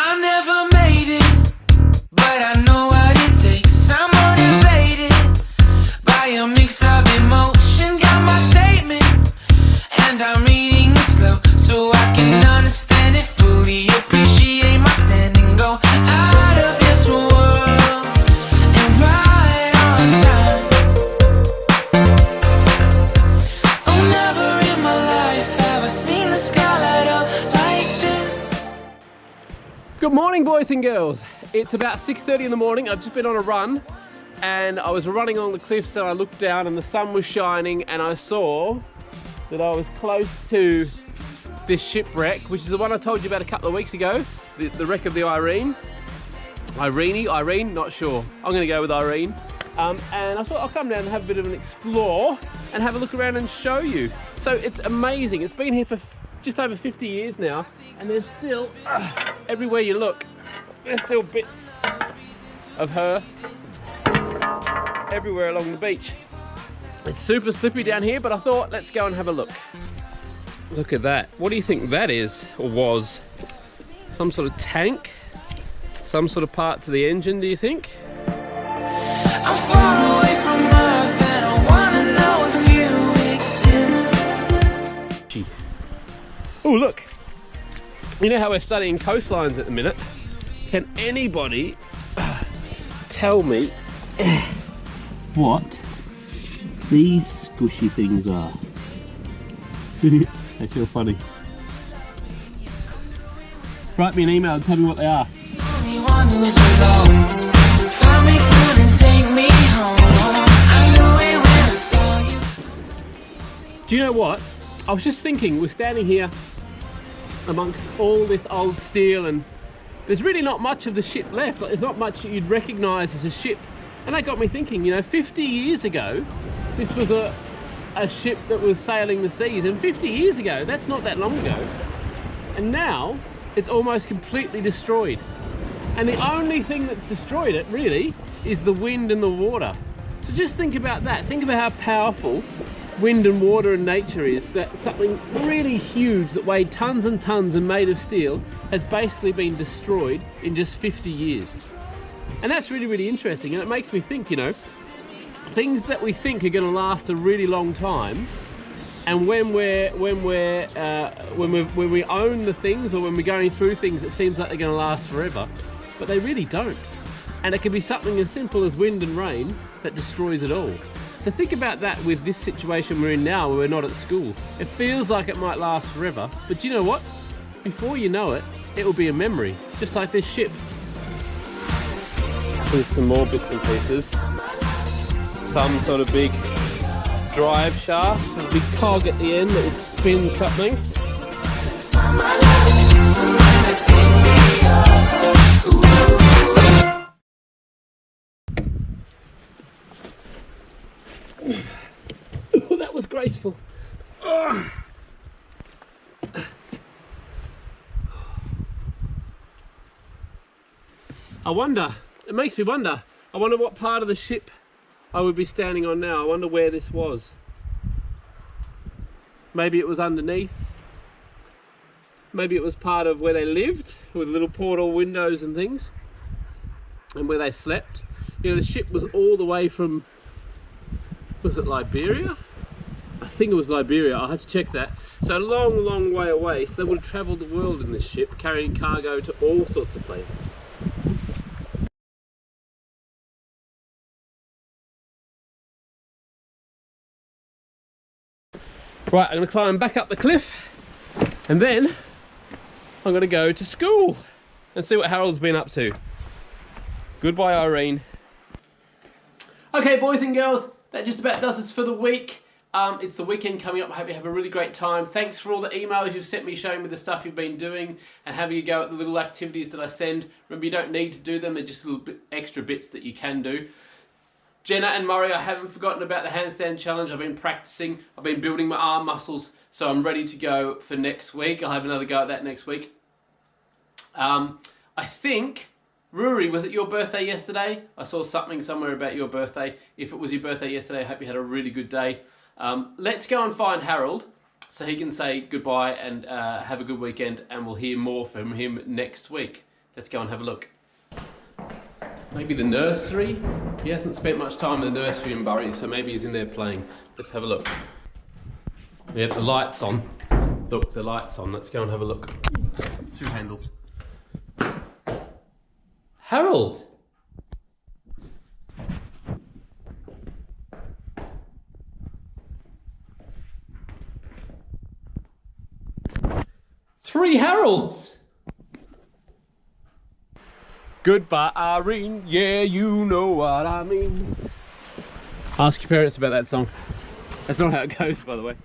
I never made it, but I know what it takes. I'm motivated by a mix of emotion. Got my statement, and I'm reading it slow so I can understand it fully. Appreciate my standing, go out of this world and right on time. Oh, never in my life have I seen the sky light up like this. Good morning, boys and girls. It's about 6:30 in the morning. I've just been on a run and I was running along the cliffs and I looked down and the sun was shining and I saw that I was close to this shipwreck, which is the one I told you about a couple of weeks ago, the wreck of the Irene, not sure. I'm going to go with Irene. And I thought I'll come down and have a bit of an explore and have a look around and show you. So it's amazing. It's been here for just over 50 years now, and there's still, everywhere you look, there's still bits of her everywhere along the beach. It's super slippery down here, but I thought let's go and have a look. Look at that. What do you think that is, or was? Some sort of tank? Some sort of part to the engine, do you think? I'm far away from Earth and I wanna know if you exist. Oh, look. You know how we're studying coastlines at the minute? Can anybody tell me what these squishy things are? They feel funny. Write me an email and tell me what they are. Anyone who is alone, find me soon and take me home. I knew it when I saw you. Do you know what? I was just thinking, we're standing here amongst all this old steel and there's really not much of the ship left. Like, there's not much you'd recognise as a ship. And that got me thinking, you know, 50 years ago, this was a ship that was sailing the seas, and 50 years ago, that's not that long ago. And now, it's almost completely destroyed. And the only thing that's destroyed it, really, is the wind and the water. So just think about that. Think about how powerful wind and water and nature is, that something really huge that weighed tons and tons and made of steel has basically been destroyed in just 50 years. And that's really, really interesting, and it makes me think, you know, things that we think are going to last a really long time, and when we own the things, or when we're going through things, it seems like they're going to last forever, but they really don't. And it can be something as simple as wind and rain that destroys it all. So think about that with this situation we're in now, where we're not at school. It feels like it might last forever, but you know what? Before you know it, it will be a memory, just like this ship. Here's some more bits and pieces. Some sort of big drive shaft with a big cog at the end that would spin something. Oh, that was graceful. I wonder, it makes me wonder, I wonder what part of the ship I would be standing on now. I wonder where this was. Maybe it was underneath. Maybe it was part of where they lived, with little portal windows and things, and where they slept. You know, the ship was all the way from, was it Liberia? I think it was Liberia, I'll have to check that. So a long, long way away, so they would have travelled the world in this ship, carrying cargo to all sorts of places. Right, I'm going to climb back up the cliff and then I'm going to go to school and see what Harold's been up to. Goodbye, Irene. Okay, boys and girls, that just about does us for the week. It's the weekend coming up. I hope you have a really great time. Thanks for all the emails you've sent me showing me the stuff you've been doing and having a go at the little activities that I send. Remember, you don't need to do them. They're just little extra bits that you can do. Jenna and Murray, I haven't forgotten about the handstand challenge. I've been practicing. I've been building my arm muscles, so I'm ready to go for next week. I'll have another go at that next week. I think, Rory, was it your birthday yesterday? I saw something somewhere about your birthday. If it was your birthday yesterday, I hope you had a really good day. Let's go and find Harold so he can say goodbye and have a good weekend, and we'll hear more from him next week. Let's go and have a look. Maybe the nursery? He hasn't spent much time in the nursery in Bury, so maybe he's in there playing. Let's have a look. Yep, the light's on. Look, the light's on. Let's go and have a look. 2 handles. Harold! Three Harolds! Goodbye, Irene, yeah, you know what I mean. Ask your parents about that song. That's not how it goes, by the way.